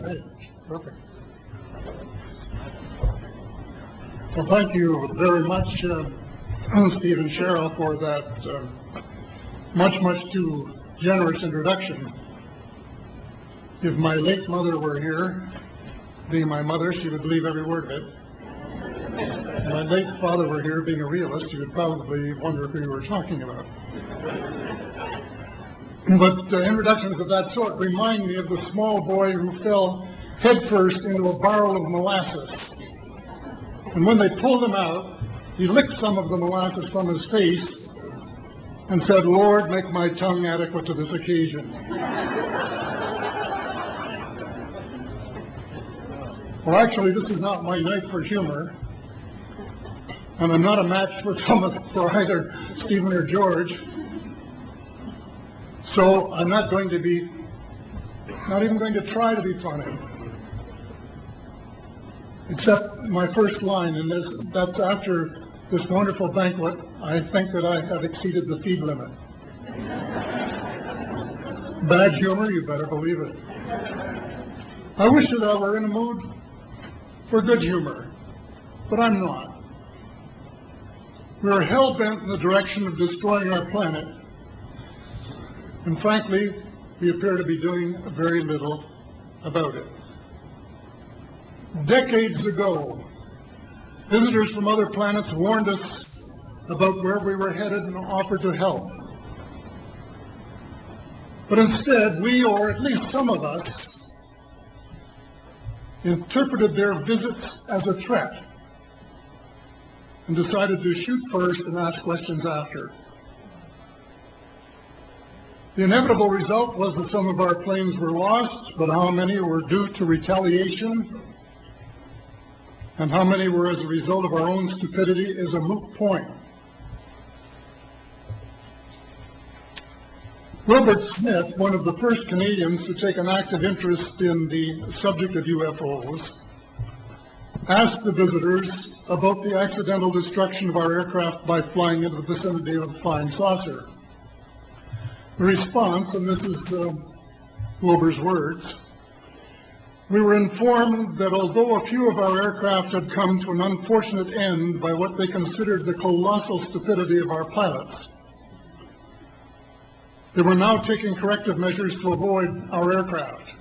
Hey, perfect. Well, thank you very much, Steve and Cheryl, for that much too generous introduction. If my late mother were here, being my mother, she would believe every word of it. If my late father were here, being a realist, he would probably wonder who you were talking about. But introductions of that sort remind me of the small boy who fell headfirst into a barrel of molasses. And when they pulled him out, he licked some of the molasses from his face and said, "Lord, make my tongue adequate to this occasion." Well, actually, this is not my night for humor, and I'm not a match for either Stephen or George. So I'm not even going to try to be funny. Except my first line, and that's after this wonderful banquet, I think that I have exceeded the feed limit. Bad humor, you better believe it. I wish that I were in a mood for good humor, but I'm not. We are hell-bent in the direction of destroying our planet, and frankly, we appear to be doing very little about it. Decades ago, visitors from other planets warned us about where we were headed and offered to help. But instead, we, or at least some of us, interpreted their visits as a threat and decided to shoot first and ask questions after. The inevitable result was that some of our planes were lost, but how many were due to retaliation and how many were as a result of our own stupidity is a moot point. Wilbert Smith, one of the first Canadians to take an active interest in the subject of UFOs, asked the visitors about the accidental destruction of our aircraft by flying into the vicinity of a flying saucer. The response, and this is Wilbur's words, "We were informed that although a few of our aircraft had come to an unfortunate end by what they considered the colossal stupidity of our pilots, they were now taking corrective measures to avoid our aircraft."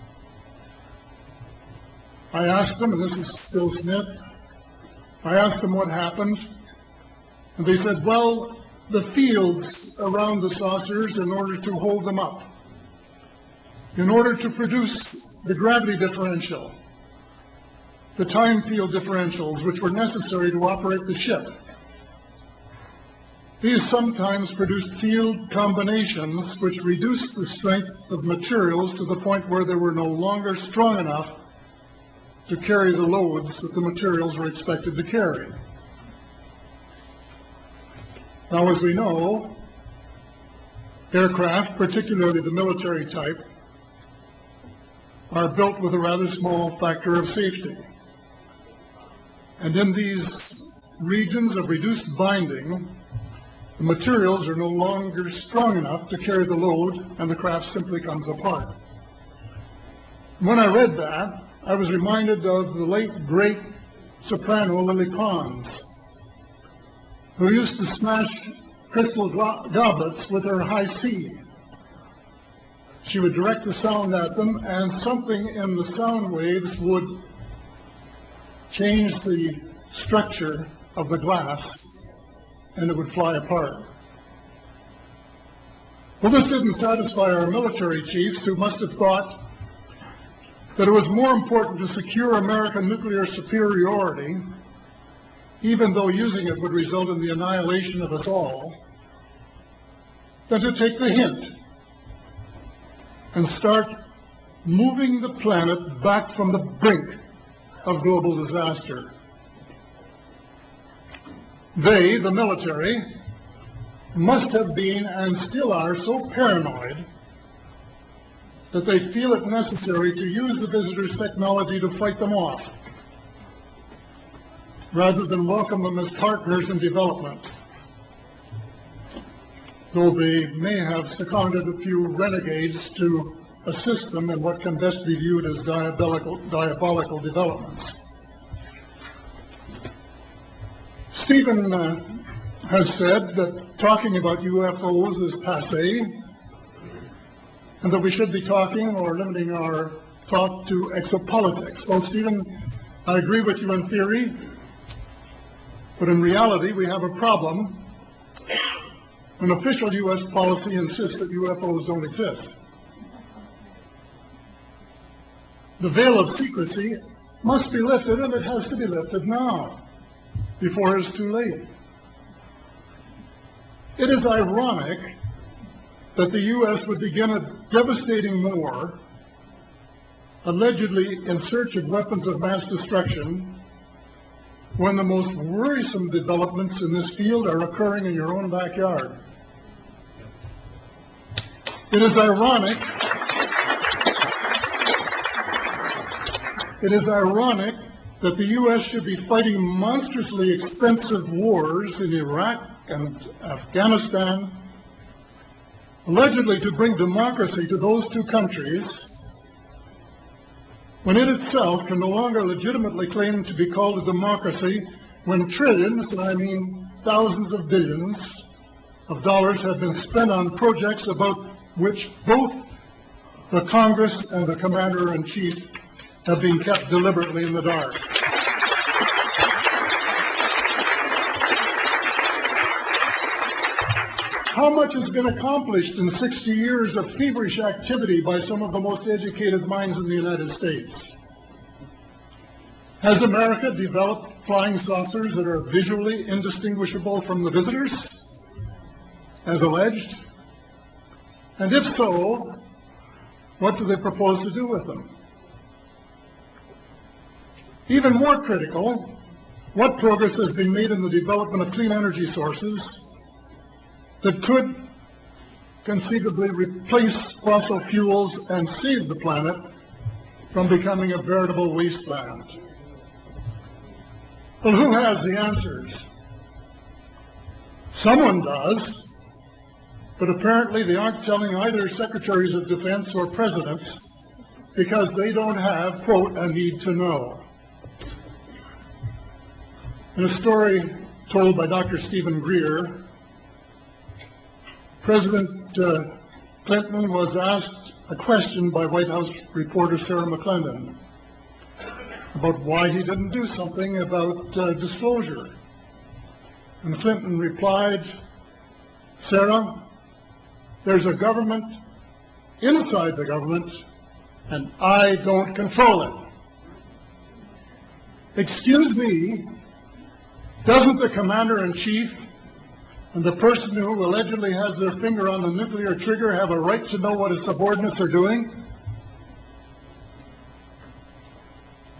I asked them, and this is still Smith, I asked them what happened, and they said, "Well, the fields around the saucers, in order to hold them up, in order to produce the gravity differential, the time field differentials which were necessary to operate the ship. These sometimes produced field combinations which reduced the strength of materials to the point where they were no longer strong enough to carry the loads that the materials were expected to carry." Now, as we know, aircraft, particularly the military type, are built with a rather small factor of safety. And in these regions of reduced binding, the materials are no longer strong enough to carry the load, and the craft simply comes apart. When I read that, I was reminded of the late, great soprano Lily Pons, who used to smash crystal goblets with her high C. She would direct the sound at them, and something in the sound waves would change the structure of the glass, and it would fly apart. Well, this didn't satisfy our military chiefs, who must have thought that it was more important to secure American nuclear superiority, even though using it would result in the annihilation of us all, than to take the hint and start moving the planet back from the brink of global disaster. They, the military, must have been and still are so paranoid that they feel it necessary to use the visitors' technology to fight them off, rather than welcome them as partners in development, though they may have seconded a few renegades to assist them in what can best be viewed as diabolical developments. Stephen has said that talking about UFOs is passé, and that we should be talking or limiting our talk to exopolitics. Well, Stephen, I agree with you in theory, but in reality we have a problem when official U.S. policy insists that UFOs don't exist. The veil of secrecy must be lifted, and it has to be lifted now, before it's too late. It is ironic that the U.S. would begin a devastating war, allegedly in search of weapons of mass destruction, when the most worrisome developments in this field are occurring in your own backyard. It is ironic that the U.S. should be fighting monstrously expensive wars in Iraq and Afghanistan, allegedly to bring democracy to those two countries, when it itself can no longer legitimately claim to be called a democracy, when trillions, and I mean thousands of billions of dollars have been spent on projects about which both the Congress and the Commander-in-Chief have been kept deliberately in the dark. How much has been accomplished in 60 years of feverish activity by some of the most educated minds in the United States? Has America developed flying saucers that are visually indistinguishable from the visitors, as alleged? And if so, what do they propose to do with them? Even more critical, what progress has been made in the development of clean energy sources that could conceivably replace fossil fuels and save the planet from becoming a veritable wasteland? Well, who has the answers? Someone does, but apparently they aren't telling either secretaries of defense or presidents because they don't have, quote, a need to know. In a story told by Dr. Stephen Greer, President Clinton was asked a question by White House reporter Sarah McClendon about why he didn't do something about disclosure. And Clinton replied, "Sarah, there's a government inside the government, and I don't control it." Excuse me, doesn't the Commander-in-Chief and the person who allegedly has their finger on the nuclear trigger have a right to know what his subordinates are doing?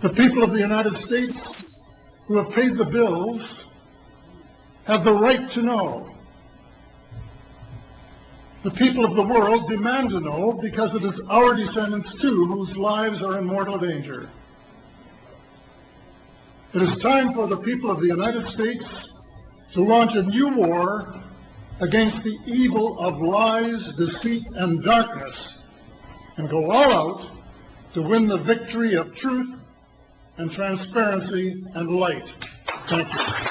The people of the United States who have paid the bills have the right to know. The people of the world demand to know because it is our descendants too whose lives are in mortal danger. It is time for the people of the United States to launch a new war against the evil of lies, deceit, and darkness, and go all out to win the victory of truth and transparency and light. Thank you.